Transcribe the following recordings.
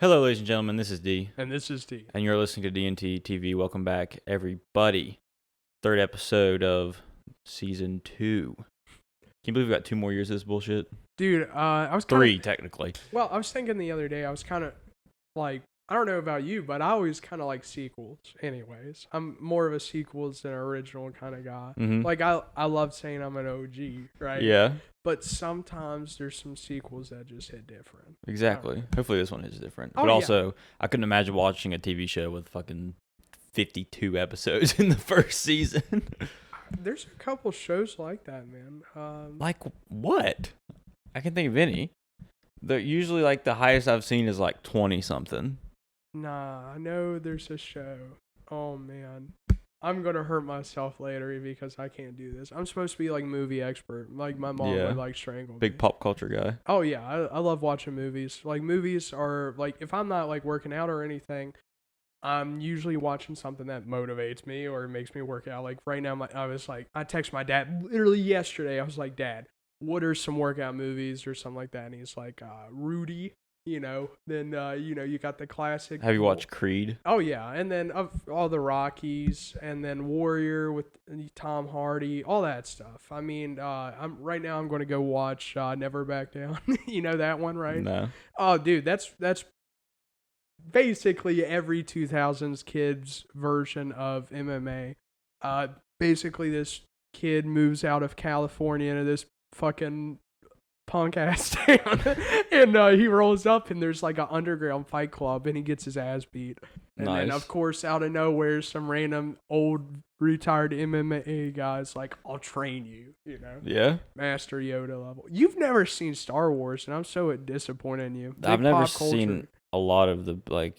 Hello, ladies and gentlemen. This is D, And this is D. and you're listening to DNT TV. Welcome back, everybody. Third episode of season 2. Can you believe we got 2 more years of this bullshit? Dude, I was Three, technically. Well, I was thinking the other day, I was kind of like, I don't know about you, but I always kind of like sequels anyways. I'm more of a sequels than original kind of guy. Mm-hmm. Like, I love saying I'm an OG, right? Yeah, But sometimes there's some sequels that just hit different. exactly. Hopefully this one is different. Oh, But yeah. also, I couldn't imagine watching a TV show with fucking 52 episodes in the first season. There's a couple shows like that, man. Like, what? I can think of any. They're usually, like, the highest I've seen is, like, 20-something. Nah, I know there's a show. Oh, man. I'm going to hurt myself later because I can't do this. I'm supposed to be like movie expert. Like my mom would like strangle me. Big pop culture guy. Oh yeah, I love watching movies. Like movies are like if I'm not like working out or anything, I'm usually watching something that motivates me or makes me work out. Like right now, I text my dad literally yesterday. I was like, Dad, what are some workout movies or something like that? And he's like, Rudy. Then you got the classic. Have you watched Creed? Oh yeah, and then of all the Rockies, and then Warrior with Tom Hardy, all that stuff. I mean, I'm going to go watch Never Back Down. You know that one, right? No. Oh, dude, that's basically every 2000s kids version of MMA. Basically, this kid moves out of California into this fucking punk ass town, and he rolls up, and there's like an underground fight club, and he gets his ass beat. And then, of course, out of nowhere, some random old retired MMA guy's like, "I'll train you," Yeah. Master Yoda level. You've never seen Star Wars, and I'm so disappointed in you. I've never seen a lot of the I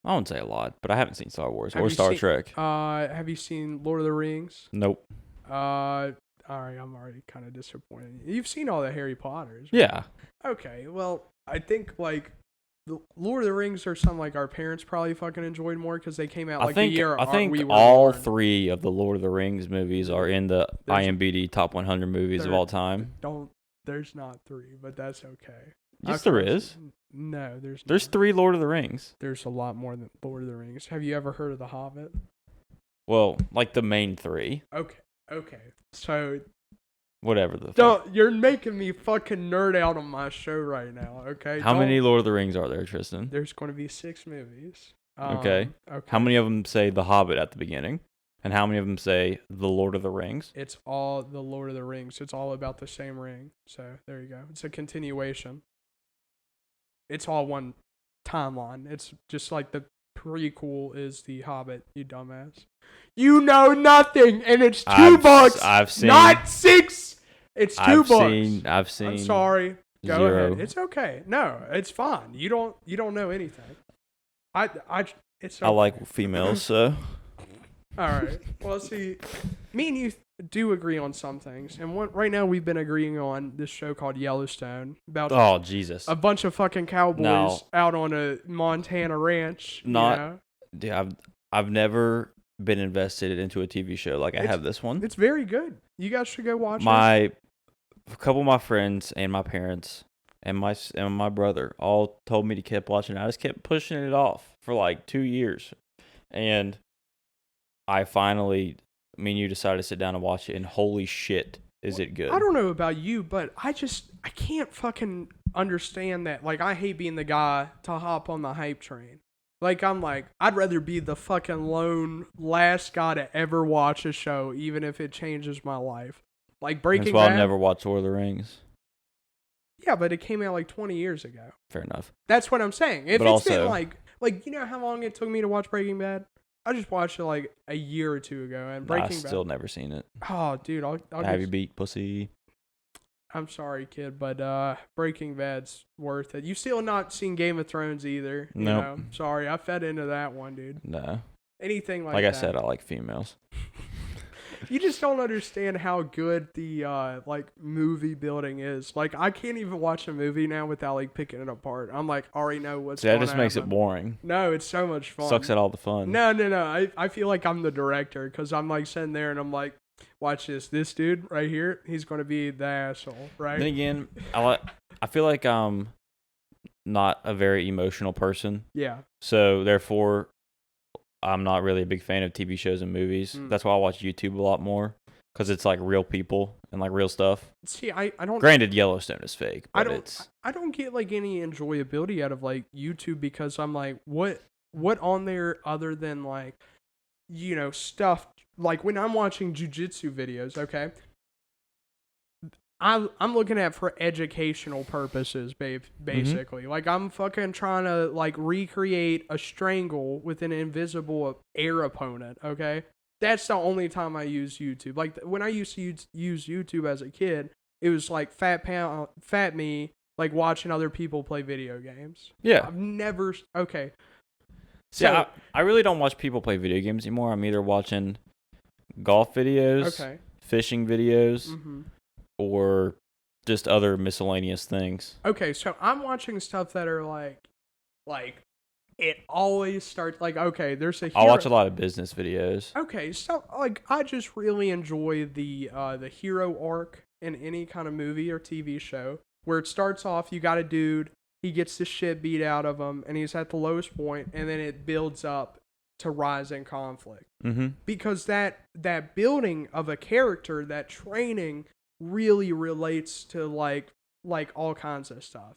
wouldn't say a lot, but I haven't seen Star Wars or Star Trek. Have you seen Lord of the Rings? Nope. All right, I'm already kind of disappointed. You've seen all the Harry Potters, right? Yeah. Okay, well, I think like the Lord of the Rings are something like our parents probably fucking enjoyed more because they came out like a year. I think we were all born. 3 of the Lord of the Rings movies are in the IMDb top 100 movies of all time. There's not 3, but that's okay. Yes, there is. No, there's. There's not. 3 Lord of the Rings. There's a lot more than Lord of the Rings. Have you ever heard of The Hobbit? Well, like the main 3. Okay. So. Whatever the Don't, you're making me fucking nerd out on my show right now, okay? How many Lord of the Rings are there, Tristan? There's going to be 6 movies. Okay. How many of them say The Hobbit at the beginning? And how many of them say The Lord of the Rings? It's all The Lord of the Rings. It's all about the same ring. So there you go. It's a continuation. It's all one timeline. It's just like the prequel is The Hobbit, you dumbass. You know nothing, and it's 2 books. I've seen. Not 6. It's 2 books. I've seen. I'm sorry. Go 0. ahead. It's okay. No, it's fine. You don't know anything. It's okay. I like females, so. All right. Well, see, me and you do agree on some things, and right now we've been agreeing on this show called Yellowstone about Oh Jesus! a bunch of fucking cowboys out on a Montana ranch. Dude, I've never been invested into a TV show like I have this one. It's very good. You guys should go watch it. A couple of my friends and my parents and my brother all told me to keep watching it. I just kept pushing it off for like 2 years, and I finally, me and you decided to sit down and watch it, and holy shit, is it good. I don't know about you, but I can't fucking understand that. Like, I hate being the guy to hop on the hype train. Like, I'd rather be the fucking lone last guy to ever watch a show, even if it changes my life. Like Breaking Bad. That's why I've never watched Lord of the Rings. Yeah, but it came out like 20 years ago. Fair enough. That's what I'm saying. If but it's also, been like, you know how long it took me to watch Breaking Bad? I just watched it like a year or 2 ago, and Breaking Bad. I've still never seen it. Oh, dude, I'll have you beat pussy. I'm sorry, kid, but Breaking Bad's worth it. You still not seen Game of Thrones either. No. Nope. Sorry, I fed into that one, dude. No. Anything like that. Like I said, I like females. You just don't understand how good the movie building is. Like, I can't even watch a movie now without like picking it apart. I'm like, already know what's going on. That just makes it boring. No, it's so much fun. Sucks at all the fun. No. I feel like I'm the director because I'm like sitting there and I'm like, watch this. This dude right here, he's going to be the asshole, right? Then again, I feel like not a very emotional person. Yeah. So therefore, I'm not really a big fan of TV shows and movies. That's why I watch YouTube a lot more, because it's like real people and like real stuff. See, I don't. Granted, Yellowstone is fake, but I don't get like any enjoyability out of like YouTube, because I'm like, what on there other than like, stuff like when I'm watching jujitsu videos, okay? I'm looking at for educational purposes, basically. Like, I'm fucking trying to, like, recreate a strangle with an invisible air opponent, okay? That's the only time I use YouTube. Like, when I used to use YouTube as a kid, it was like fat me, like, watching other people play video games. Yeah. I've never... Okay. So, yeah, I really don't watch people play video games anymore. I'm either watching golf videos, fishing videos, or just other miscellaneous things. Okay, so I'm watching stuff that are like it always starts like, okay, there's a hero. I'll watch a lot of business videos. Okay, so like I just really enjoy the hero arc in any kind of movie or TV show, where it starts off, you got a dude, he gets the shit beat out of him, and he's at the lowest point, and then it builds up to rising conflict. Because that building of a character, that training, really relates to like all kinds of stuff,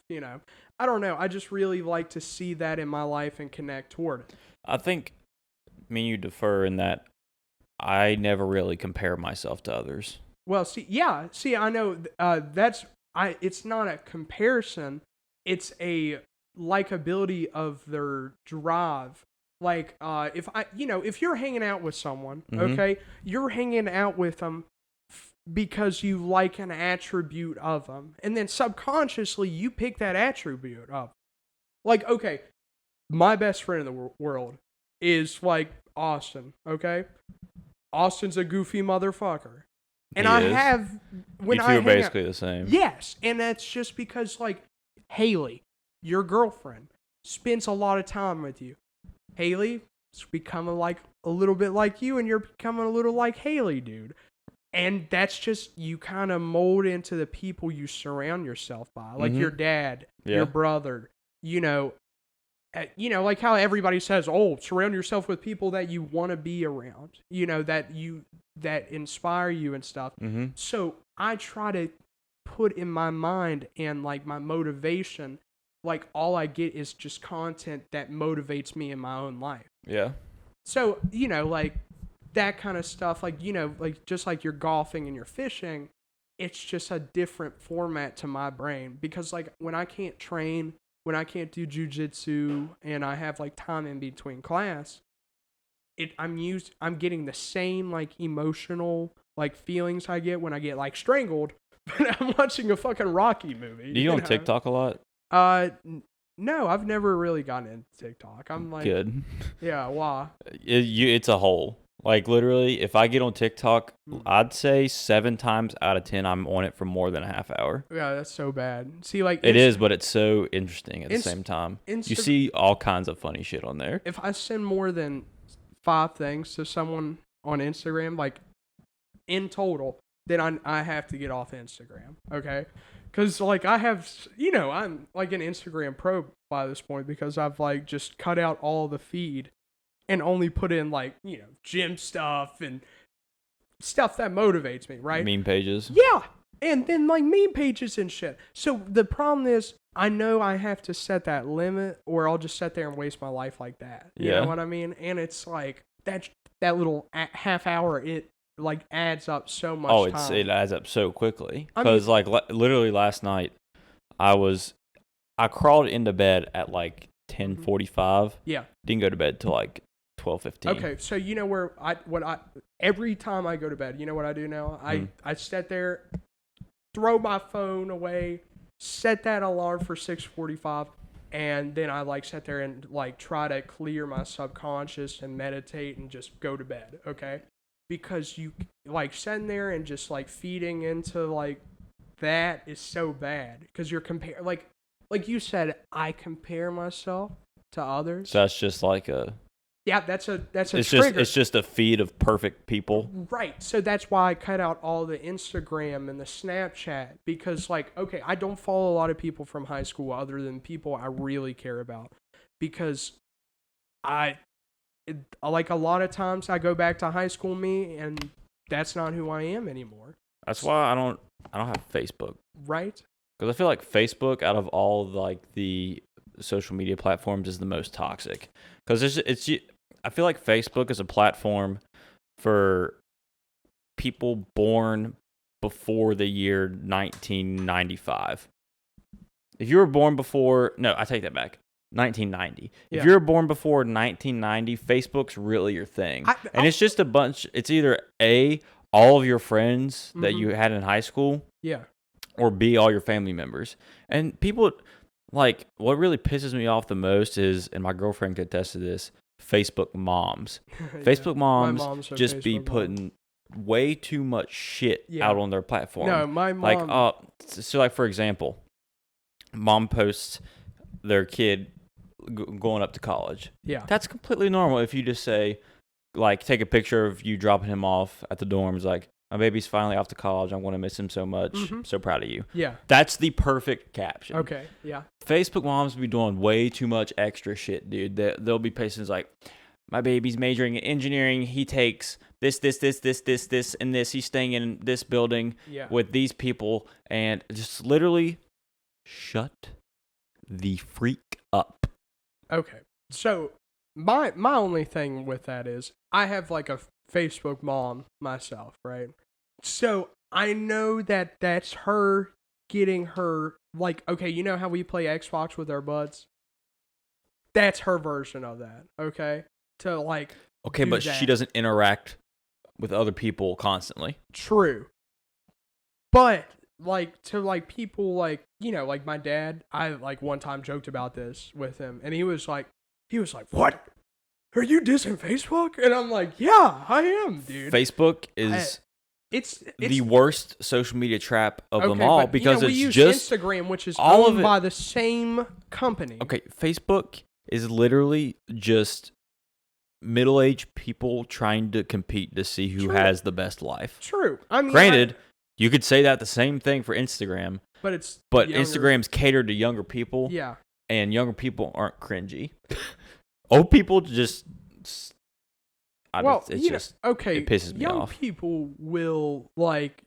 I don't know, I just really like to see that in my life and connect toward it. I think me and you differ in that I never really compare myself to others. Well, I know it's not a comparison, it's a likability of their drive. Like, if you're hanging out with someone, okay, you're hanging out with them because you like an attribute of them, and then subconsciously you pick that attribute up. Like, okay, my best friend in the world is like Austin, okay? Austin's a goofy motherfucker. And he is. When you two are basically the same. Yes, and that's just because, like, Haley, your girlfriend, spends a lot of time with you. Haley is becoming like a little bit like you, and you're becoming a little like Haley, dude. And that's just, you kind of mold into the people you surround yourself by. Like your dad, your brother, like how everybody says, oh, surround yourself with people that you want to be around, that inspire you and stuff. So I try to put in my mind and like my motivation, like all I get is just content that motivates me in my own life. Yeah. So, like, that kind of stuff, like, like just like your golfing and your fishing, it's just a different format to my brain, because like when I can't train, when I can't do jujitsu, and I have like time in between class, I'm getting the same like emotional like feelings I get when I get like strangled, but I'm watching a fucking Rocky movie. Do you on TikTok a lot? No, I've never really gotten into TikTok. I'm like, good. Yeah, why? It's a hole. Like, literally, if I get on TikTok, I'd say 7 times out of 10, I'm on it for more than a half hour. Yeah, that's so bad. See, like... It is, but it's so interesting at the same time. You see all kinds of funny shit on there. If I send more than 5 things to someone on Instagram, like, in total, then I have to get off Instagram, okay? Because, like, I have... I'm, like, an Instagram pro by this point, because I've, like, just cut out all the feed and only put in, like, gym stuff and stuff that motivates me, right? Meme pages. Yeah. And then, like, meme pages and shit. So the problem is, I know I have to set that limit, or I'll just sit there and waste my life like that. You know what I mean? And it's like, that little half hour, it, like, adds up so much time. It adds up so quickly. Because, like, literally last night, I crawled into bed at, like, 10:45. Yeah. Didn't go to bed till, like, 12:15. Okay, so every time I go to bed, you know what I do now? I sit there, throw my phone away, set that alarm for 6:45, and then I like sit there and like try to clear my subconscious and meditate and just go to bed, okay? Because you like sitting there and just like feeding into like that is so bad, because you're like you said, I compare myself to others. So that's just like a Yeah, that's a It's trigger. just a feed of perfect people. Right. So that's why I cut out all the Instagram and the Snapchat because, like, okay, I don't follow a lot of people from high school other than people I really care about because like a lot of times I go back to high school me and that's not who I am anymore. That's why I don't have Facebook. Right? Because I feel like Facebook, out of all like the social media platforms, is the most toxic. Because I feel like Facebook is a platform for people born before the year 1995. If you were born before, no, I take that back. 1990. Yeah. If you were born before 1990, Facebook's really your thing. It's just a bunch. It's either A, all of your friends that you had in high school. Yeah. Or B, all your family members. And people, like, what really pisses me off the most is, and my girlfriend could attest to this, Facebook moms. Facebook moms just be putting way too much shit out on their platform. No, my mom. Like, so like, for example, mom posts their kid going up to college. Yeah. That's completely normal if you just say, like, take a picture of you dropping him off at the dorms, like, my baby's finally off to college. I'm going to miss him so much. I'm so proud of you. Yeah. That's the perfect caption. Okay. Yeah. Facebook moms be doing way too much extra shit, dude. They'll be posting like, my baby's majoring in engineering. He takes this, and this. He's staying in this building with these people. And just literally shut the freak up. Okay. So my only thing with that is I have like a Facebook mom myself, right? So I know that that's her getting her, like, okay, you know how we play Xbox with our buds? That's her version of that, okay? To like, okay, but she doesn't interact with other people constantly. True. But like to like people like, you know, like my dad, I like one time joked about this with him and he was like, what? Are you dissing Facebook? And I'm like, yeah, I am, dude. Facebook is it's the worst social media trap of them all, but, because we it's use just Instagram, which is all owned of it by the same company. Okay, Facebook is literally just middle-aged people trying to compete to see who has the best life. True. I mean, granted, you could say that the same thing for Instagram, but Instagram's catered to younger people. Yeah. And younger people aren't cringy. Old people just it pisses me young off. People will like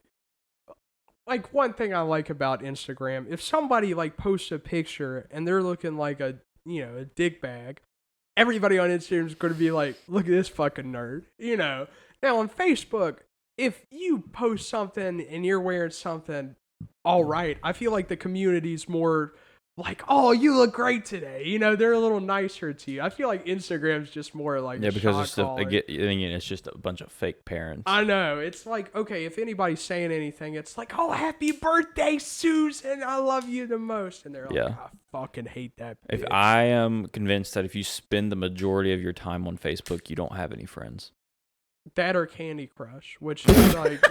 one thing I like about Instagram, if somebody like posts a picture and they're looking like a dick bag, everybody on Instagram is going to be like, look at this fucking nerd, Now on Facebook, if you post something and you're wearing something all right, I feel like the community's more like, oh, you look great today. They're a little nicer to you. I feel like Instagram's just more like because it's just a bunch of fake parents. I know. It's like, okay, if anybody's saying anything, it's like, oh, happy birthday, Susan. I love you the most. And they're like, I fucking hate that bitch. If I am convinced that if you spend the majority of your time on Facebook, you don't have any friends. That or Candy Crush, which is like,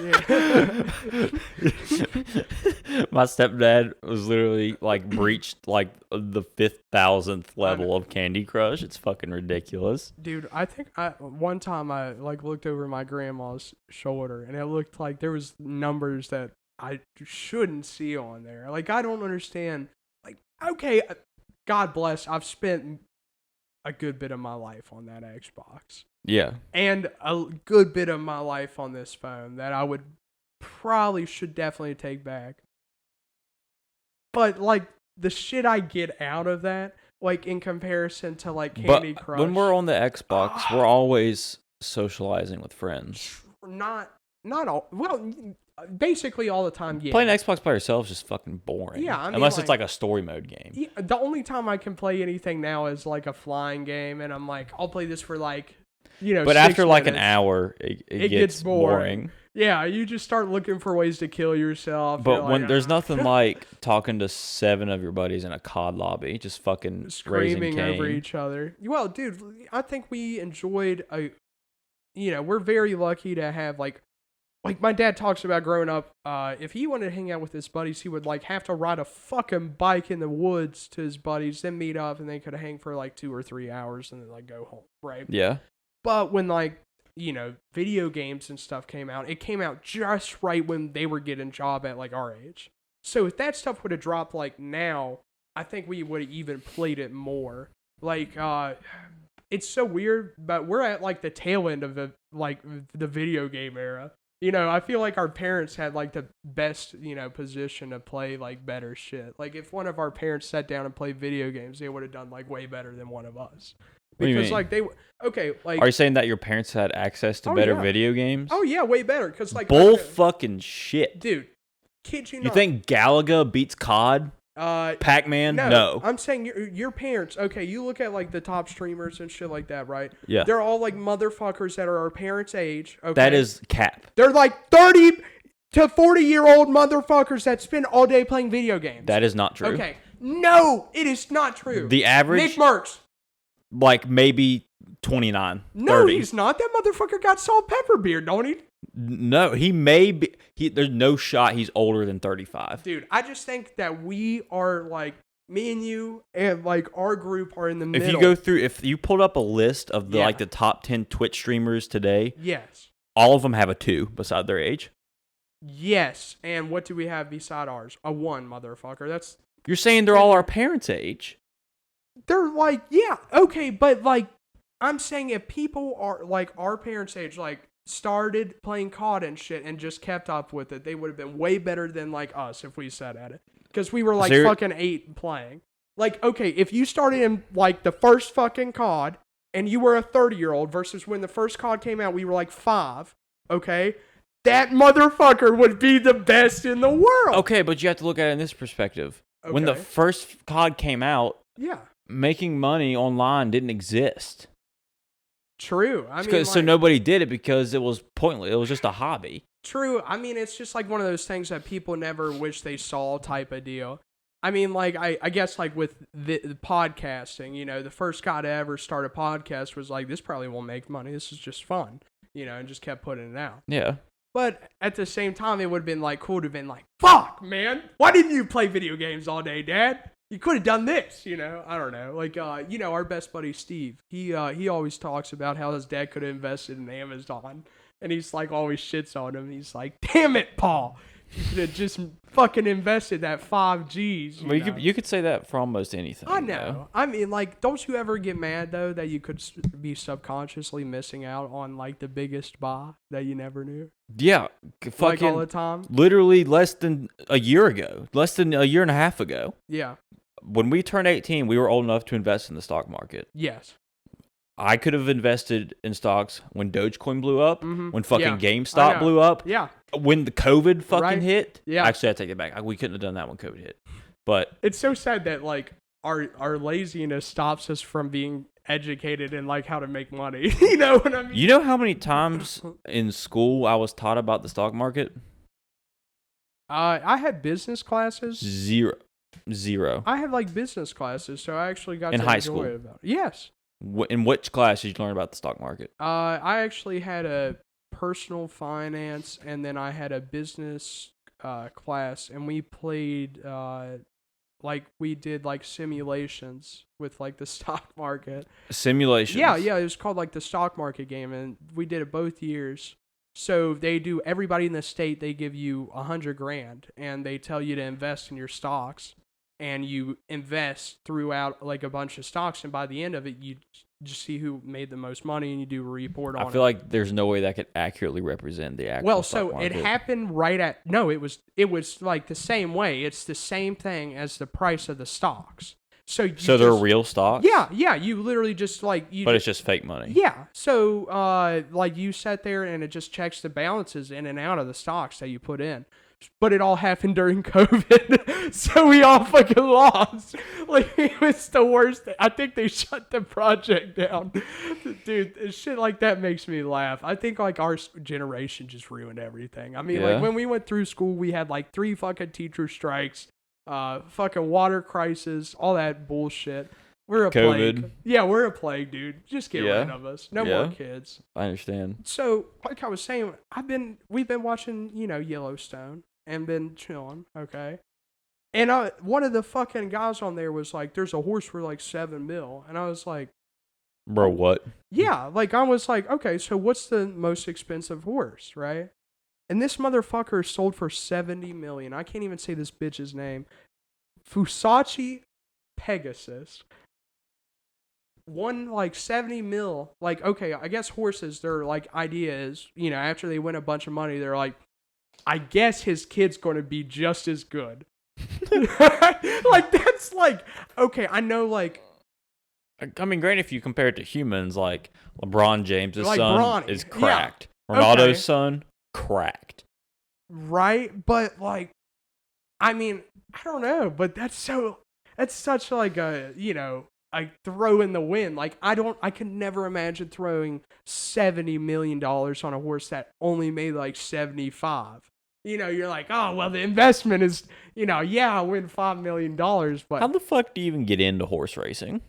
my stepdad was literally like breached like the 5,000th level of Candy Crush. It's fucking ridiculous, dude. I think one time I like looked over my grandma's shoulder and it looked like there was numbers that I shouldn't see on there. Like, I don't understand. Like, okay, God bless. I've spent a good bit of my life on that Xbox. Yeah. And a good bit of my life on this phone that I should definitely take back. But like the shit I get out of that, like in comparison to like Candy Crush. When we're on the Xbox, we're always socializing with friends. Not all. Well, basically all the time, yeah. Playing Xbox by yourself is just fucking boring. Yeah, I mean, unless it's like a story mode game. Yeah, the only time I can play anything now is like a flying game, and I'm like, I'll play this for like, But after like an hour, it gets boring. Yeah, you just start looking for ways to kill yourself. But when there's nothing like talking to 7 of your buddies in a COD lobby, just fucking screaming over each other. Well, dude, I think we enjoyed we're very lucky to have like like my dad talks about growing up, if he wanted to hang out with his buddies, he would like have to ride a fucking bike in the woods to his buddies, then meet up, and they could hang for like 2 or 3 hours and then like go home, right? Yeah. But when like, you know, video games and stuff came out, it came out just right when they were getting job at like our age. So if that stuff would have dropped like now, I think we would have even played it more. Like, it's so weird, but we're at like the tail end of the video game era. You know, I feel like our parents had like the best, you know, position to play like better shit. Like if one of our parents sat down and played video games, they would have done like way better than one of us. Because like like, are you saying that your parents had access to better video games? Oh yeah, way better. Cause like fucking shit, dude. Kid you not. You think Galaga beats COD? Pac-Man? No. I'm saying your parents. Okay, you look at like the top streamers and shit like that, right? Yeah. They're all like motherfuckers that are our parents' age. Okay. That is cap. They're like 30 to 40-year-old motherfuckers that spend all day playing video games. That is not true. Okay. No, it is not true. The average. Nick Merckx. Like maybe 29. No, 30. he's not. That motherfucker got salt pepper beard, don't he? No, he may be. There's no shot he's older than 35. Dude, I just think that we are like, me and you and like our group are in the middle. If you go through, if you pulled up a list of the like the top 10 Twitch streamers today, yes, all of them have a 2 beside their age. Yes, and what do we have beside ours? A 1, motherfucker. That's. You're saying they're all our parents' age. They're like, yeah, okay, but like, I'm saying if people are like our parents' age, like started playing COD and shit and just kept up with it, they would have been way better than like us if we sat at it. Because we were like fucking 8 playing. Like, okay, if you started in like the first fucking COD and you were a 30-year-old versus when the first COD came out, we were like 5, okay? That motherfucker would be the best in the world. Okay, but you have to look at it in this perspective. Okay. When the first COD came out, making money online didn't exist. True. I mean, so nobody did it because it was pointless. It was just a hobby. True. I mean, it's just like one of those things that people never wish they saw type of deal. I mean, like, I guess like with the podcasting, you know, the first guy to ever start a podcast was like, this probably won't make money. This is just fun, you know, and just kept putting it out. Yeah. But at the same time, it would have been like cool to have been like, fuck, man. Why didn't you play video games all day, Dad? You could have done this, you know? I don't know. Like, you know, our best buddy, Steve, he always talks about how his dad could have invested in Amazon. And he's like, always shits on him. He's like, damn it, Paul. You could have just fucking invested that 5Gs. You could say that for almost anything. I know. I mean, like, don't you ever get mad, though, that you could be subconsciously missing out on, like, the biggest buy that you never knew? Yeah. Fucking, like, all the time? Literally less than a year ago. Less than a year and a half ago. Yeah. When we turned 18, we were old enough to invest in the stock market. Yes. I could have invested in stocks when Dogecoin blew up, when fucking GameStop blew up, when the COVID fucking hit. Yeah. Actually, I take it back. We couldn't have done that when COVID hit. But it's so sad that like our laziness stops us from being educated in like how to make money. You know what I mean? You know how many times in school I was taught about the stock market? I had business classes. Zero. I had like business classes, so I actually got in to high enjoy school. It about it. Yes. In which class did you learn about the stock market? I actually had a personal finance, and then I had a business class, and we played like we did like simulations with like the stock market. Simulations? Yeah, it was called like the stock market game, and we did it both years. So they do, everybody in the state, they give you $100,000, and they tell you to invest in your stocks. And you invest throughout like a bunch of stocks, and by the end of it, you just see who made the most money, and you do a report on it. I feel like there's no way that could accurately represent the actual stock market. It happened right at it was like the same way. It's the same thing as the price of the stocks. So they're real stocks? Yeah. You literally just like but it's just fake money. Yeah. So like you sat there and it just checks the balances in and out of the stocks that you put in. But it all happened during COVID, so we all fucking lost. Like, it was the worst thing. I think they shut the project down. Dude, shit like that makes me laugh. I think, like, our generation just ruined everything. I mean, like, when we went through school, we had, like, 3 fucking teacher strikes, fucking water crisis, all that bullshit. We're a COVID. plague. Yeah, we're a plague, dude. Just get rid of us. No more kids. I understand. So, like I was saying, we've been watching, Yellowstone and been chilling, okay? And one of the fucking guys on there was like, "There's a horse for like $7 million," and I was like, Bro, what? Yeah, like I was like, okay, so what's the most expensive horse, right? And this motherfucker sold for $70 million. I can't even say this bitch's name. Fusachi Pegasus. Won like 70 mil. Like, okay, I guess horses, their like idea is, after they win a bunch of money, they're like, I guess his kid's going to be just as good. Like, that's like, okay, I know, like, I mean, granted, if you compare it to humans, like LeBron James' like son Bronny. is cracked. Yeah. Ronaldo's Okay. son, cracked. Right? But, like, I mean, I don't know, but that's such like a, a throw in the wind. Like, I could never imagine throwing $70 million on a horse that only made like 75. You're like, oh, well, the investment is, I win $5 million, but How the fuck do you even get into horse racing?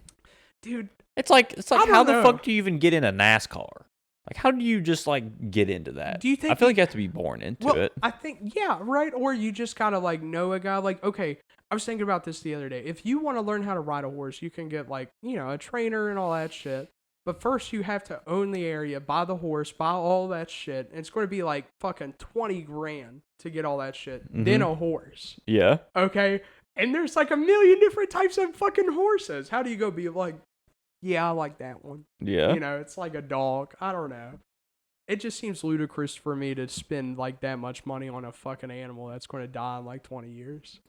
dude, It's like I don't how the know. fuck do you even get into NASCAR? Like, how do you just like get into that? Do you think I feel like you have to be born into it. I think, yeah, right. Or you just gotta like know a guy. Like, okay, I was thinking about this the other day. If you want to learn how to ride a horse, you can get like, a trainer and all that shit. But first, you have to own the area, buy the horse, buy all that shit. And it's going to be like fucking 20 grand to get all that shit. Then a horse. Yeah. Okay. And there's like a million different types of fucking horses. How do you go be like, yeah, I like that one. Yeah. It's like a dog. I don't know. It just seems ludicrous for me to spend like that much money on a fucking animal that's going to die in like 20 years.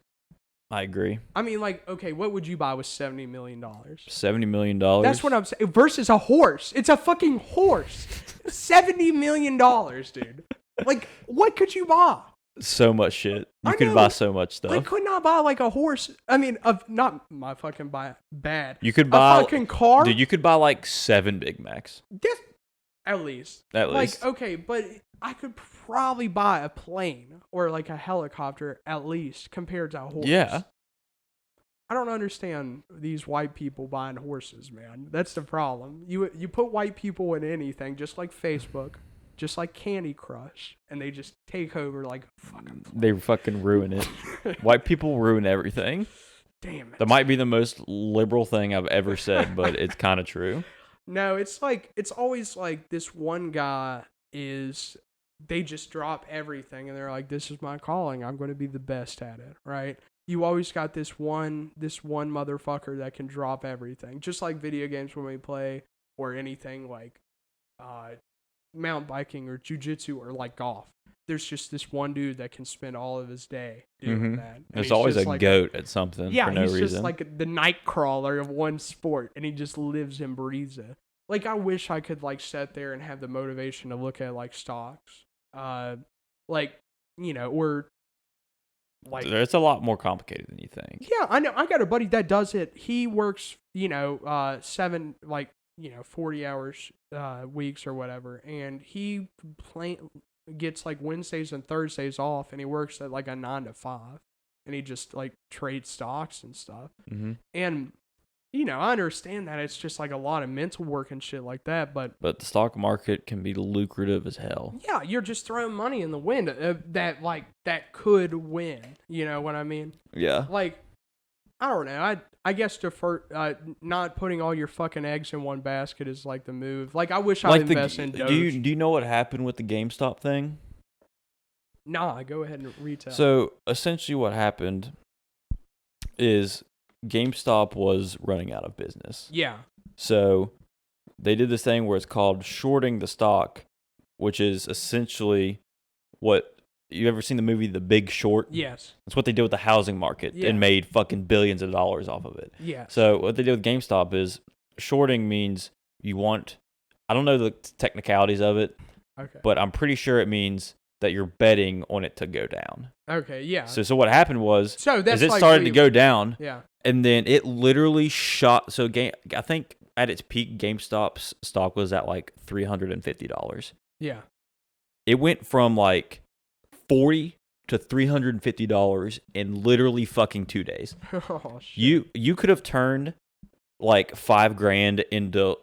I agree. I mean, like, okay, what would you buy with $70 million? $70 million. That's what I'm saying. Versus a horse. It's a fucking horse. $70 million, dude. Like, what could you buy? So much shit. You I could know. buy so much stuff. I could not buy like a horse. I mean, not my fucking bad. You could buy a fucking car. Dude, you could buy like 7 Big Macs. At least. At least. Like, okay, but I could probably buy a plane or like a helicopter at least compared to a horse. Yeah. I don't understand these white people buying horses, man. That's the problem. You put white people in anything, just like Facebook, just like Candy Crush, and they just take over like fucking. They fucking ruin it. White people ruin everything. Damn it. That might be the most liberal thing I've ever said, but it's kind of true. No, it's always like this one guy they just drop everything and they're like, this is my calling. I'm going to be the best at it, right? You always got this one motherfucker that can drop everything. Just like video games when we play or anything like mountain biking or jiu-jitsu or like golf. There's just this one dude that can spend all of his day doing that. And There's he's always just a like goat at something for no he's reason. just like the night crawler of one sport, and he just lives and breathes it. Like, I wish I could like sit there and have the motivation to look at like stocks, like or like it's a lot more complicated than you think. Yeah, I know. I got a buddy that does it. He works 40 hours weeks or whatever, and he gets like Wednesdays and Thursdays off, and he works at like a 9 to 5, and he just like trades stocks and stuff. Mm-hmm. And I understand that it's just like a lot of mental work and shit like that, but the stock market can be lucrative as hell. Yeah, you're just throwing money in the wind that could win. You know what I mean? Yeah. Like, I don't know. I guess not putting all your fucking eggs in one basket is like the move. Like, I wish I'd invest in Doge. Do you know what happened with the GameStop thing? Nah, go ahead and retell. So essentially, what happened is GameStop was running out of business. Yeah. So they did this thing where it's called shorting the stock, which is essentially what you ever seen the movie The Big Short? Yes. That's what they did with the housing market and made fucking billions of dollars off of it. Yeah. So what they did with GameStop is shorting means I don't know the technicalities of it, okay, but I'm pretty sure it means that you're betting on it to go down. Okay, yeah. So what happened was, that's it like started to go down, yeah, and then it literally shot. So I think at its peak, GameStop's stock was at like $350. Yeah. It went from like $40 to $350 in literally fucking 2 days. Oh, shit. You could have turned like $5,000 into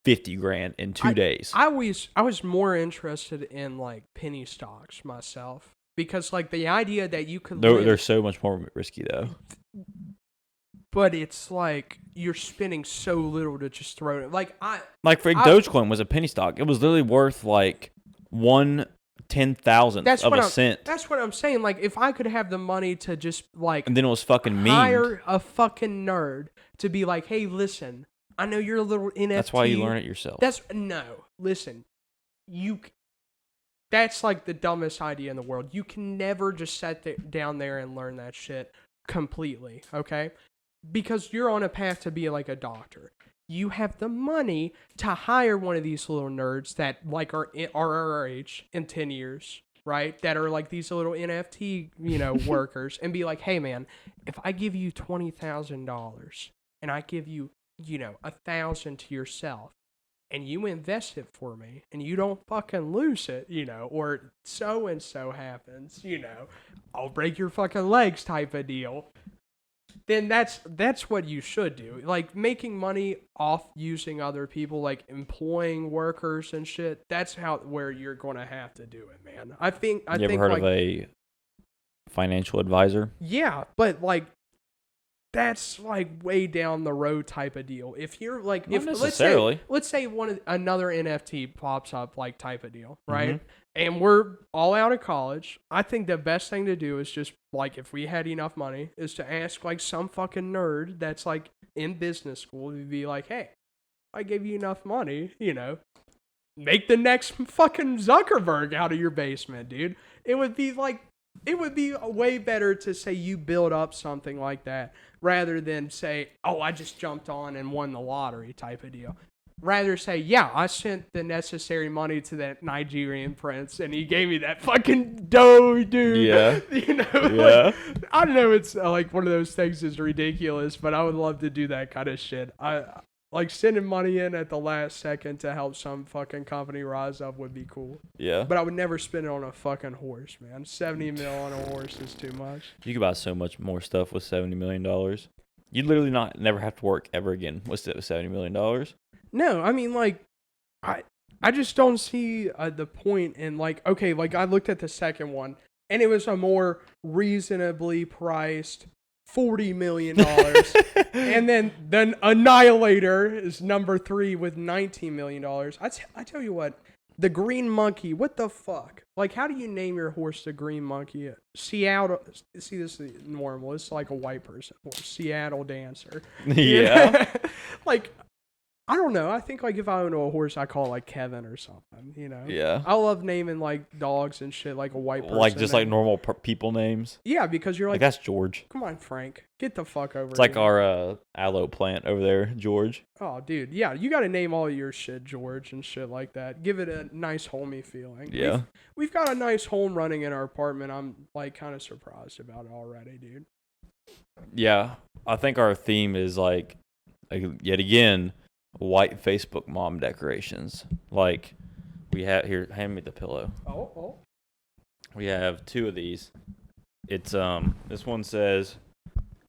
50 grand in 2 days. I was more interested in like penny stocks myself because like the idea that you could They're so much more risky though. But it's like you're spending so little to just throw it. Like Dogecoin was a penny stock. It was literally worth like 1/10,000th of a cent. That's what I'm saying. Like if I could have the money to just like, and then it was fucking memed. Hire a fucking nerd to be like, hey, listen, I know you're a little NFT. That's why you learn it yourself. Listen, that's like the dumbest idea in the world. You can never just sit down there and learn that shit completely, okay? Because you're on a path to be like a doctor. You have the money to hire one of these little nerds that like are our age in 10 years, right? That are like these little NFT, workers and be like, hey man, if I give you $20,000 and I give you, $1,000 to yourself and you invest it for me and you don't fucking lose it, or so and so happens, I'll break your fucking legs type of deal. Then that's what you should do. Like making money off using other people, like employing workers and shit. That's where you're going to have to do it, man. I think you ever heard of a financial advisor? Yeah, but like that's like way down the road type of deal. If you're like, Not necessarily. let's say another NFT pops up like type of deal, right? Mm-hmm. And we're all out of college. I think the best thing to do is just like, if we had enough money, is to ask like some fucking nerd that's like in business school to be like, hey, I gave you enough money, make the next fucking Zuckerberg out of your basement, dude. It would be way better to say you build up something like that rather than say, oh, I just jumped on and won the lottery type of deal. Rather say, yeah, I sent the necessary money to that Nigerian prince and he gave me that fucking dough, dude. Yeah. Yeah. Like, I don't know, it's like one of those things is ridiculous, but I would love to do that kind of shit. I like sending money in at the last second to help some fucking company rise up would be cool. Yeah. But I would never spend it on a fucking horse, man. 70 mil on a horse is too much. You could buy so much more stuff with $70 million. You'd literally never have to work ever again with $70 million. No, I mean, like, I just don't see the point in, like, okay, like, I looked at the second one, and it was a more reasonably priced $40 million. And then Annihilator is number 3 with $19 million. I tell you what, the Green Monkey, what the fuck? Like, how do you name your horse the Green Monkey? Seattle, see, this is normal. It's like a white person horse. Seattle Dancer. Yeah. Like, I don't know. I think like if I own a horse, I call it like Kevin or something. Yeah. I love naming like dogs and shit like a white person. Like just like normal people names. Yeah, because you're like that's George. Come on, Frank, get the fuck over. It's like our aloe plant over there, George. Oh, dude, yeah, you got to name all your shit George and shit like that. Give it a nice homey feeling. Yeah. We've got a nice home running in our apartment. I'm like kind of surprised about it already, dude. Yeah, I think our theme is like yet again. White Facebook mom decorations. Like we have here, hand me the pillow. Oh. We have 2 of these. It's this one says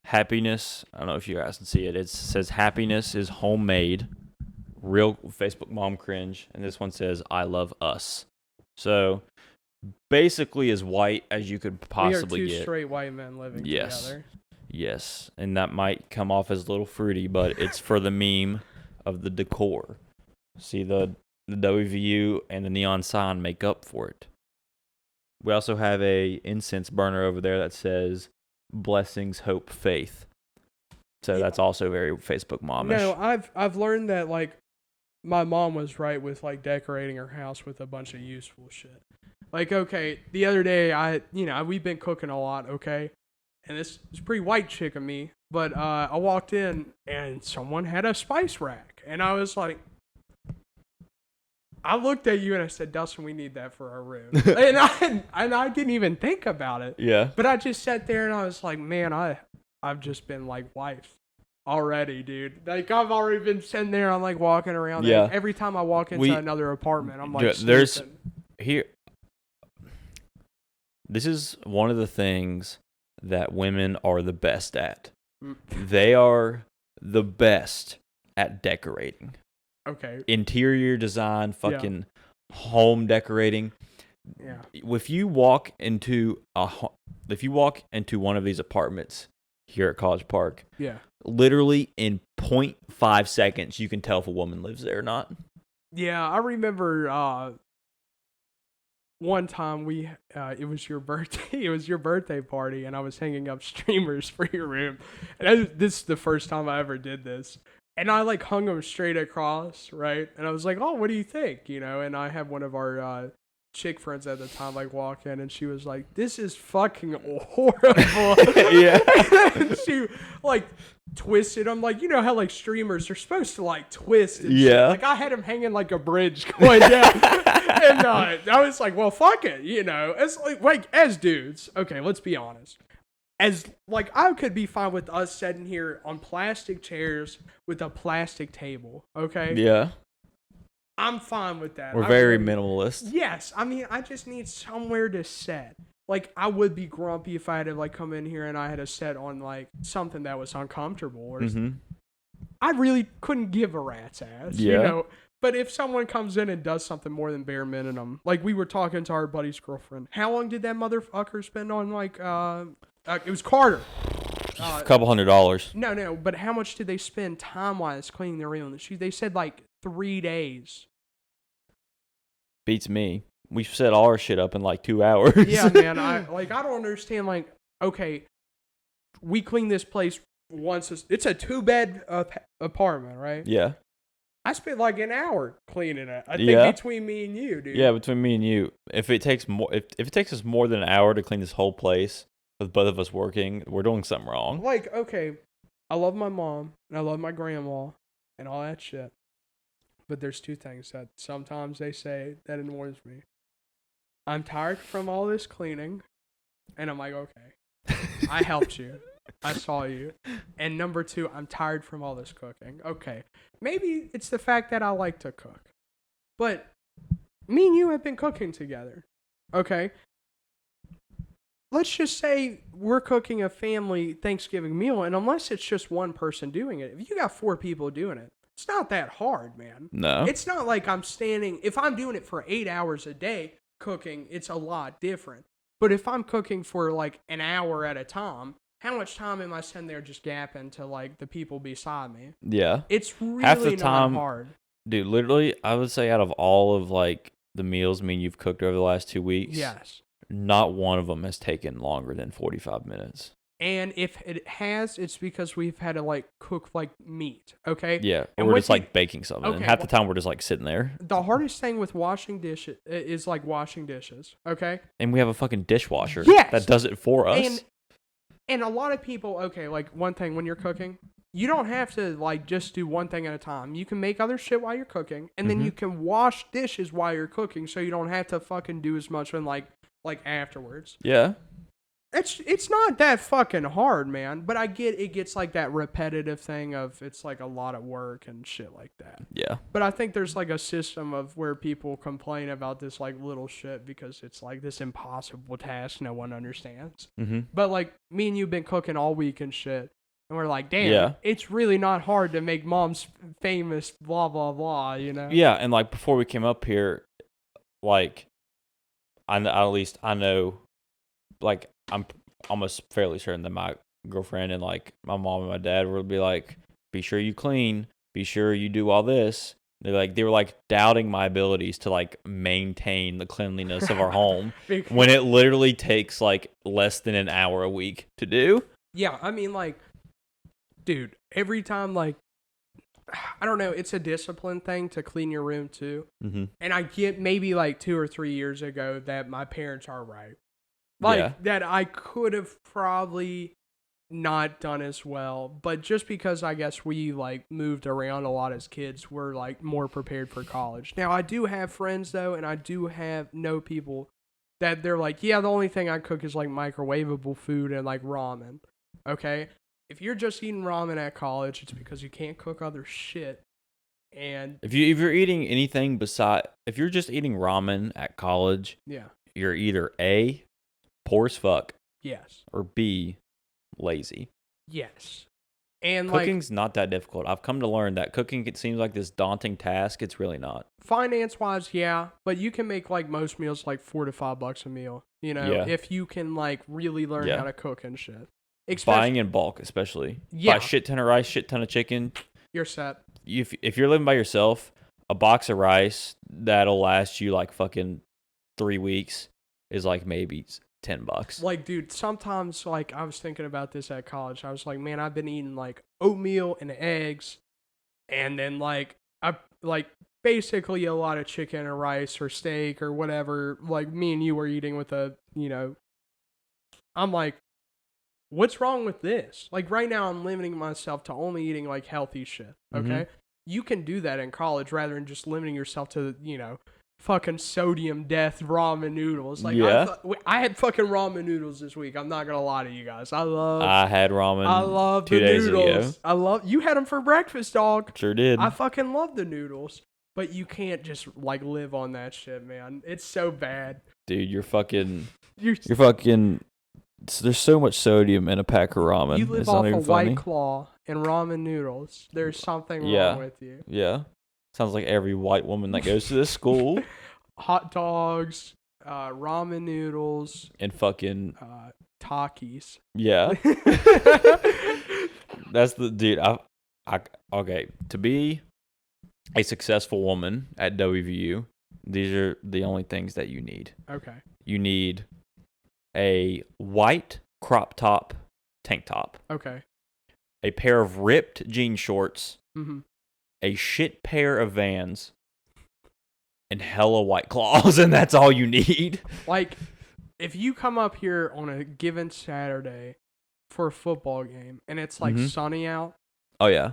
happiness. I don't know if you guys can see it. It says happiness is homemade. Real Facebook mom cringe. And this one says I love us. So basically as white as you could possibly get. We are 2 straight white men living together. Yes. And that might come off as a little fruity, but it's for the meme of the decor. See the WVU and the neon sign make up for it. We also have a incense burner over there that says blessings, hope, faith. So that's also very Facebook momish. No, I've learned that like my mom was right with like decorating her house with a bunch of useful shit. Like, okay, the other day we've been cooking a lot, okay? And this is pretty white chick of me, but I walked in and someone had a spice rack. And I was like, I looked at you and I said, Dustin, we need that for our room. and I didn't even think about it. Yeah. But I just sat there and I was like, man, I've just been like wife already, dude. Like I've already been sitting there. I'm like walking around. Yeah. Every time I walk into another apartment, I'm like, there's here. This is one of the things that women are the best at. They are the best at decorating. Okay. Interior design, fucking home decorating. Yeah. If you walk into one of these apartments here at College Park, Yeah. literally in 0.5 seconds, you can tell if a woman lives there or not. Yeah, I remember one time it was your birthday. It was your birthday party, and I was hanging up streamers for your room. And this is the first time I ever did this. And I like hung them straight across, right? And I was like, "Oh, what do you think?" You know. And I had one of our chick friends at the time like walk in, and she was like, "This is fucking horrible." Yeah. And she like twisted them, like, you know how like streamers are supposed to like twist and Yeah. shit. Like I had them hanging like a bridge going down. And I was like, well, fuck it, you know. It's like as dudes, okay, let's be honest. As like I could be fine with us sitting here on plastic chairs with a plastic table, okay? Yeah. I'm fine with that. We're very minimalist. Yes, I mean, I just need somewhere to sit. Like I would be grumpy if I had to like come in here and I had to sit on like something that was uncomfortable or I really couldn't give a rat's ass, you know. But if someone comes in and does something more than bare minimum, like we were talking to our buddy's girlfriend, how long did that motherfucker spend on like it was Carter. A couple $100. No, but how much did they spend time-wise cleaning their room? They said like 3 days. Beats me. We set all our shit up in like 2 hours. Yeah, man. I don't understand. Like, okay, we clean this place once. It's a 2-bed apartment, right? Yeah. I spent like an hour cleaning it. I think between me and you, dude. Yeah, between me and you. If it takes us more than an hour to clean this whole place with both of us working, we're doing something wrong. Like, okay, I love my mom and I love my grandma and all that shit. But there's two things that sometimes they say that annoys me. I'm tired from all this cleaning. And I'm like, okay, I helped you. I saw you. And number two, I'm tired from all this cooking. Okay, maybe it's the fact that I like to cook. But me and you have been cooking together. Okay? Let's just say we're cooking a family Thanksgiving meal, and unless it's just one person doing it, if you got 4 people doing it, it's not that hard, man. No. It's not like I'm standing, if I'm doing it for 8 hours a day cooking, it's a lot different. But if I'm cooking for like an hour at a time, how much time am I sitting there just gapping to like the people beside me? Yeah. It's really half the time, not hard. Dude, literally, I would say out of all of like the meals you've cooked over the last 2 weeks, Yes. not one of them has taken longer than 45 minutes. And if it has, it's because we've had to like cook like meat, okay? Yeah, and we're just like baking something. Okay, and half the time we're just like sitting there. The hardest thing with washing dishes is like washing dishes, okay? And we have a fucking dishwasher Yes! that does it for us. And a lot of people, okay, like one thing when you're cooking, you don't have to like just do one thing at a time. You can make other shit while you're cooking, and then you can wash dishes while you're cooking, so you don't have to fucking do as much when like afterwards. Yeah. It's not that fucking hard, man. But I get it gets like that repetitive thing of it's like a lot of work and shit like that. Yeah. But I think there's like a system of where people complain about this like little shit because it's like this impossible task no one understands. But like me and you've been cooking all week and shit. And we're like, damn, it's really not hard to make mom's famous blah, blah, blah, you know? Yeah, and like before we came up here, like, I know, like, I'm almost fairly certain that my girlfriend and like my mom and my dad would be like, be sure you clean, be sure you do all this. They were like doubting my abilities to like maintain the cleanliness of our home when it literally takes like less than an hour a week to do. Yeah, I mean, like, dude, every time, like, I don't know, it's a discipline thing to clean your room too. And I get maybe like 2 or 3 years ago that my parents are right. Like, that I could have probably not done as well. But just because I guess we like moved around a lot as kids, we're like more prepared for college. Now, I do have friends though, and I do know people that they're like, yeah, the only thing I cook is like microwavable food and like ramen. Okay? If you're just eating ramen at college, it's because you can't cook other shit. And if you're eating anything if you're just eating ramen at college, you're either A, poor as fuck, yes, or B, lazy. Yes. And cooking's not that difficult. I've come to learn that cooking, it seems like this daunting task. It's really not. Finance wise, yeah, but you can make like most meals like $4 to $5 a meal. You know, Yeah. if you can like really learn how to cook and shit. Buying in bulk, especially. Yeah. Buy a shit ton of rice, shit ton of chicken. You're set. If you're living by yourself, a box of rice that'll last you like fucking 3 weeks is like maybe $10. Like, dude, sometimes like I was thinking about this at college. I was like, man, I've been eating like oatmeal and eggs, and then like I like basically a lot of chicken or rice or steak or whatever. Like me and you were eating with I'm like, what's wrong with this? Like right now, I'm limiting myself to only eating like healthy shit. Okay, you can do that in college rather than just limiting yourself to fucking sodium death ramen noodles. Like I had fucking ramen noodles this week. I'm not gonna lie to you guys. I had ramen. I love 2 the days noodles. ago. You had them for breakfast, dog. Sure did. I fucking love the noodles. But you can't just like live on that shit, man. It's so bad. Dude, you're fucking. There's so much sodium in a pack of ramen. You live it's off not even a funny. White Claw and ramen noodles. There's something wrong with you. Yeah. Sounds like every white woman that goes to this school. Hot dogs, ramen noodles, and fucking Takis. Yeah. That's the dude. Okay. To be a successful woman at WVU, these are the only things that you need. Okay. You need a white crop top tank top. Okay. A pair of ripped jean shorts. Mm-hmm. A shit pair of Vans. And hella White Claws, and that's all you need. Like, if you come up here on a given Saturday for a football game and it's like sunny out. Oh yeah.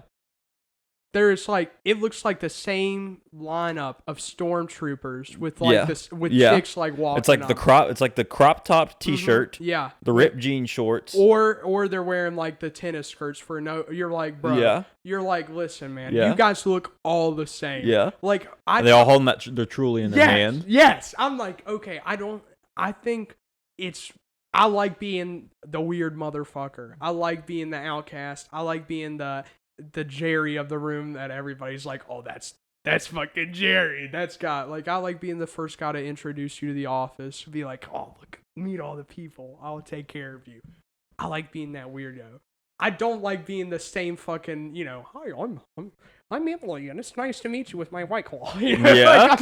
There's like, it looks like the same lineup of stormtroopers with like chicks like walking. It's like the crop top t-shirt. Yeah. The ripped jean shorts. Or they're wearing like the tennis skirts for no. You're like, bro. Yeah. You're like, listen, man. Yeah. You guys look all the same. Yeah. Like they all holding that. They're truly in their hand. Yes. I'm like, okay. I like being the weird motherfucker. I like being the outcast. I like being the Jerry of the room that everybody's like, oh, that's fucking Jerry. That's guy. Like, I like being the first guy to introduce you to the office. Be like, oh, look, meet all the people. I'll take care of you. I like being that weirdo. I don't like being the same fucking, hi, I'm Emily, and it's nice to meet you with my White Claw. Yeah. Like,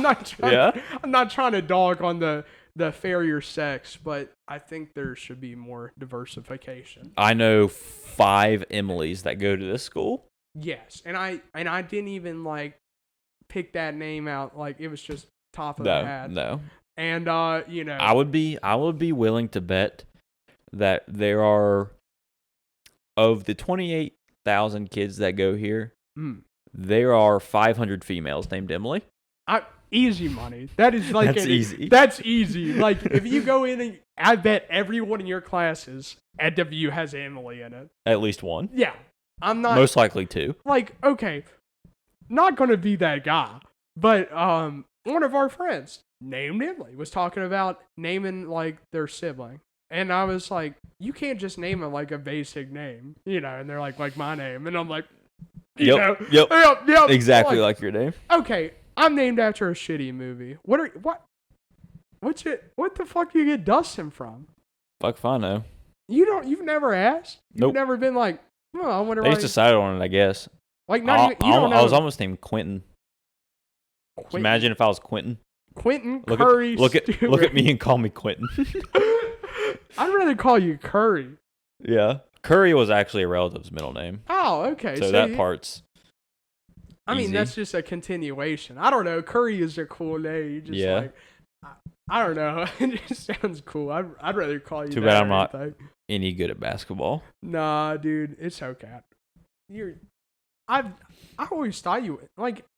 I'm not trying to dog on the fairer sex, but I think there should be more diversification. I know 5 Emilys that go to this school. Yes, and I didn't even like pick that name out. Like, it was just top of the hat. No. And I would be willing to bet that there are, of the 28,000 kids that go here, there are 500 females named Emily. Easy money. That is like easy. That's easy. Like, if you go in and I bet everyone in your classes at WU has Emily in it. At least one. Yeah. I'm not most likely 2. Like, okay, not gonna be that guy. But one of our friends named Emily was talking about naming like their sibling. And I was like, you can't just name it like a basic name, and they're like my name. And I'm like, Yep. Exactly like your name. Okay. I'm named after a shitty movie. What the fuck do you get Dustin from? Fuck if I know. You've never asked? You've Nope. never been like, oh, I wonder They why. just decided on it, I guess. Like, not even, you don't know. I was almost named Quentin. Imagine if I was Quentin. Quentin Look Curry. Look at me and call me Quentin. I'd rather call you Curry. Yeah. Curry was actually a relative's middle name. Oh, okay. So that part's I mean, easy. that's just a continuation. I don't know. Curry is a cool name. You just like, I don't know. It just sounds cool. I'd rather call you Too that. bad I'm not any good at basketball. Nah, dude. It's okay. I always thought you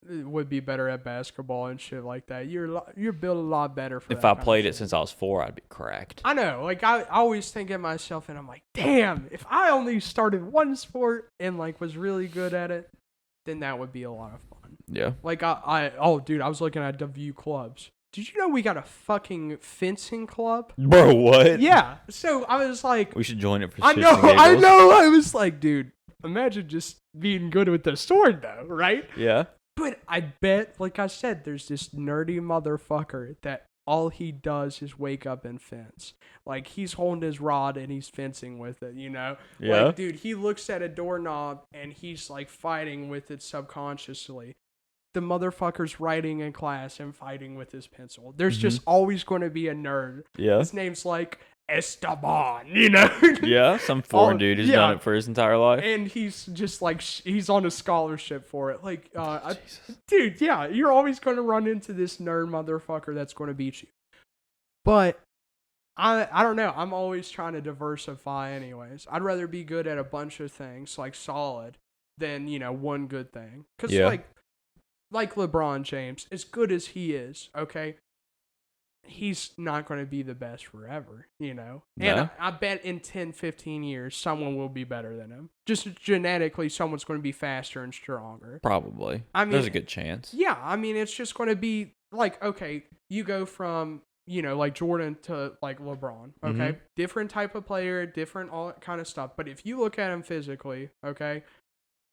would be better at basketball and shit like that. You're built a lot better for If I played it since I was 4, I'd be cracked. I know. Like, I always think of myself and I'm like, damn, if I only started one sport and like was really good at it, then that would be a lot of fun. Yeah. Like, dude, I was looking at WVU clubs. Did you know we got a fucking fencing club? Bro, what? Yeah. So I was like, we should join it for I know. I was like, dude, imagine just being good with the sword, though, right? Yeah. But I bet, like I said, there's this nerdy motherfucker that all he does is wake up and fence. Like, he's holding his rod and he's fencing with it, you know? Yeah. Like, dude, he looks at a doorknob and he's, like, fighting with it subconsciously. The motherfucker's writing in class and fighting with his pencil. There's just always going to be a nerd. Yeah. His name's, like, Esteban, you know? Yeah, some foreign dude who's done it for his entire life. And he's just like, he's on a scholarship for it. Like, Jesus. dude, yeah, you're always going to run into this nerd motherfucker that's going to beat you. But I don't know. I'm always trying to diversify anyways. I'd rather be good at a bunch of things, like solid, than, you know, one good thing. Because, like LeBron James, as good as he is, okay, he's not going to be the best forever, you know? No. And I bet in 10, 15 years, someone will be better than him. Just genetically, someone's going to be faster and stronger. Probably. I mean, there's a good chance. Yeah, I mean, it's just going to be like, okay, you go from, you know, like Jordan to like LeBron, okay? Different type of player, different all that kind of stuff. But if you look at him physically, okay,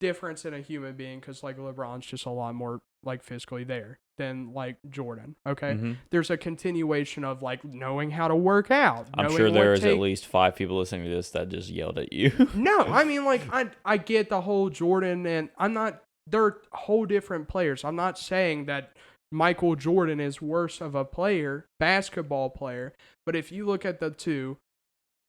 difference in a human being, because like LeBron's just a lot more like physically there than like Jordan, okay? There's a continuation of like knowing how to work out. I'm sure there is at least 5 people listening to this that just yelled at you. No, I mean, like, I get the whole Jordan, and they're whole different players. I'm not saying that Michael Jordan is worse of a player, basketball player, but if you look at the two,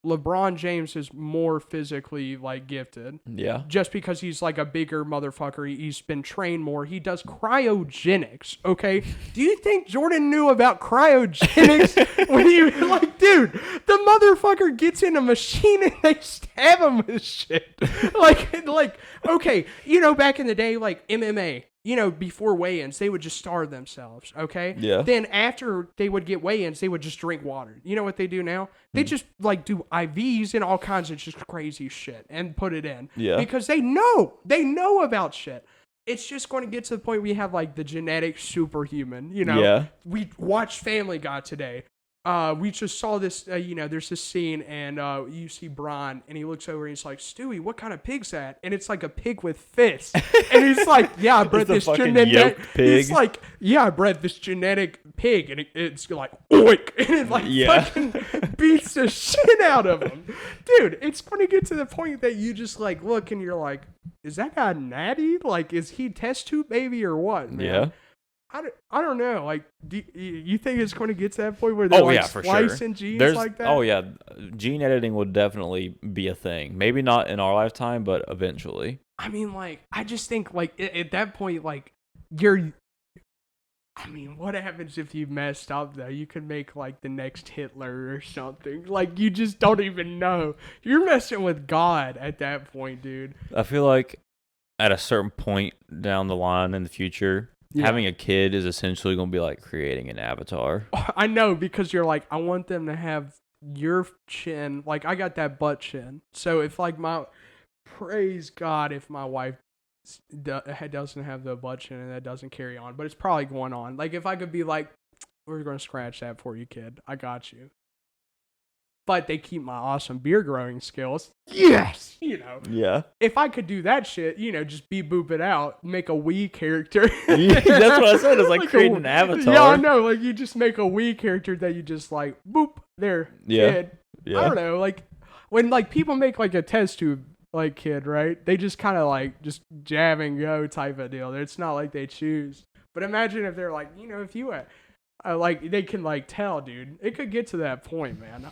LeBron James is more physically, like, gifted. Yeah. Just because he's, like, a bigger motherfucker. He's been trained more. He does cryogenics, okay? Do you think Jordan knew about cryogenics when he, like, dude, the motherfucker gets in a machine and they stab him with shit. Like, okay, you know, back in the day, like, MMA, you know, before weigh-ins, they would just starve themselves, okay? Yeah. Then after they would get weigh-ins, they would just drink water. You know what they do now? They just, like, do IVs and all kinds of just crazy shit and put it in. Yeah. Because they know about shit. It's just going to get to the point where you have, like, the genetic superhuman, you know? Yeah. We watched Family Guy today. We just saw this, you know, there's this scene, and you see Brian, and he looks over and he's like, Stewie, what kind of pig's that? And it's like a pig with fists. And he's like, yeah, I bred this genetic pig. He's like, yeah, I bred this genetic pig. And it's like, oink. And it like fucking beats the shit out of him. Dude, it's going to get to the point that you just like look and you're like, is that guy natty? Like, is he test tube baby or what, man? Yeah. I don't know. Like, do you think it's going to get to that point where they're splicing genes like that? Oh, yeah. Gene editing would definitely be a thing. Maybe not in our lifetime, but eventually. I mean, like, I just think, like, at that point, like, I mean, what happens if you messed up, though? You could make, like, the next Hitler or something. Like, you just don't even know. You're messing with God at that point, dude. I feel like at a certain point down the line in the future, having a kid is essentially going to be like creating an avatar. I know, because you're like, I want them to have your chin. Like, I got that butt chin. So if, like, praise God if my wife doesn't have the butt chin and that doesn't carry on. But it's probably going on. Like, if I could be like, we're going to scratch that for you, kid. I got you. But they keep my awesome beer growing skills. Yes! You know. Yeah. If I could do that shit, you know, just boop it out, make a Wii character. Yeah, that's what I said. It's like creating an avatar. Yeah, I know. Like, you just make a Wii character that you just like, boop, there, kid. Yeah. I don't know. Like, when, like, people make, like, a test tube, like, kid, right? They just kind of, like, just jab and go type of deal. It's not like they choose. But imagine if they're like, you know, if you like, they can, like, tell, dude. It could get to that point, man.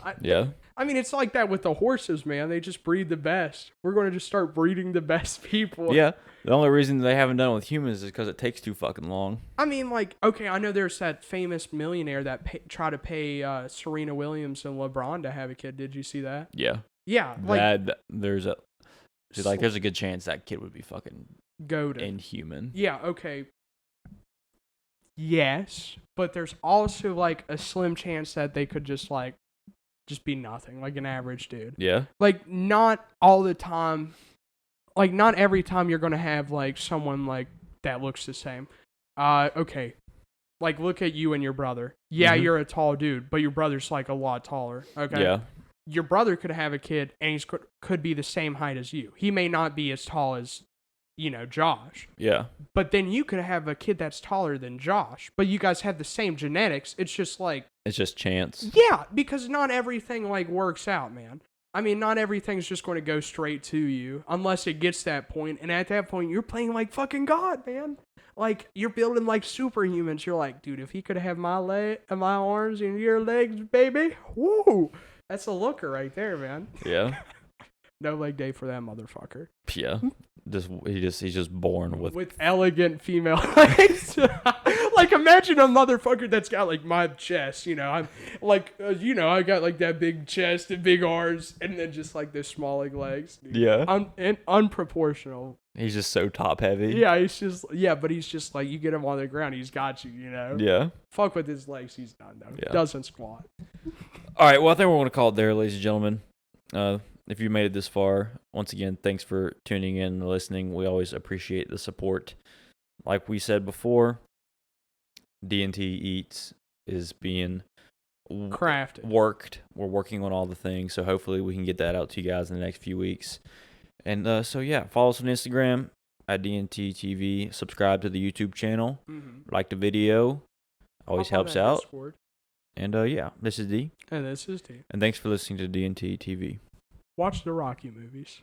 I mean, it's like that with the horses, man. They just breed the best. We're going to just start breeding the best people. Yeah. The only reason they haven't done it with humans is because it takes too fucking long. I mean, like, okay, I know there's that famous millionaire that tried to pay Serena Williams and LeBron to have a kid. Did you see that? Yeah. Yeah. Like, there's a good chance that kid would be fucking goated. Inhuman. Yeah, okay. Yes, but there's also, like, a slim chance that they could just be nothing, like an average dude. Yeah. Like, not all the time, like, not every time you're going to have, like, someone, like, that looks the same. Okay. Like, look at you and your brother. Yeah, you're a tall dude, but your brother's, like, a lot taller. Okay? Yeah. your brother could have a kid and he could be the same height as you. He may not be as tall as, Josh. Yeah. But then you could have a kid that's taller than Josh, but you guys have the same genetics. It's just like... It's just chance. Yeah, because not everything, like, works out, man. I mean, not everything's just going to go straight to you unless it gets that point. And at that point, you're playing like fucking God, man. Like, you're building like superhumans. You're like, dude, if he could have my arms and your legs, baby, woo. That's a looker right there, man. Yeah. No leg day for that motherfucker. Yeah. He's just born with elegant female legs. Like, imagine a motherfucker that's got like my chest, I'm like, I got like that big chest and big arms, and then just like this small legs. Dude. Yeah. Unproportional. He's just so top heavy. Yeah, but he's just like, you get him on the ground, he's got you, Yeah. Fuck with his legs, he's done though. Yeah. Doesn't squat. All right, well, I think we're going to call it there, ladies and gentlemen. If you made it this far, once again, thanks for tuning in and listening. We always appreciate the support. Like we said before, D&T Eats is being crafted. Worked. We're working on all the things, so hopefully we can get that out to you guys in the next few weeks. And so, yeah, follow us on Instagram at D&T TV. Subscribe to the YouTube channel. Mm-hmm. Like the video. Always helps out. Discord. And, yeah, this is D. And this is D. And thanks for listening to D&T TV. Watch the Rocky movies.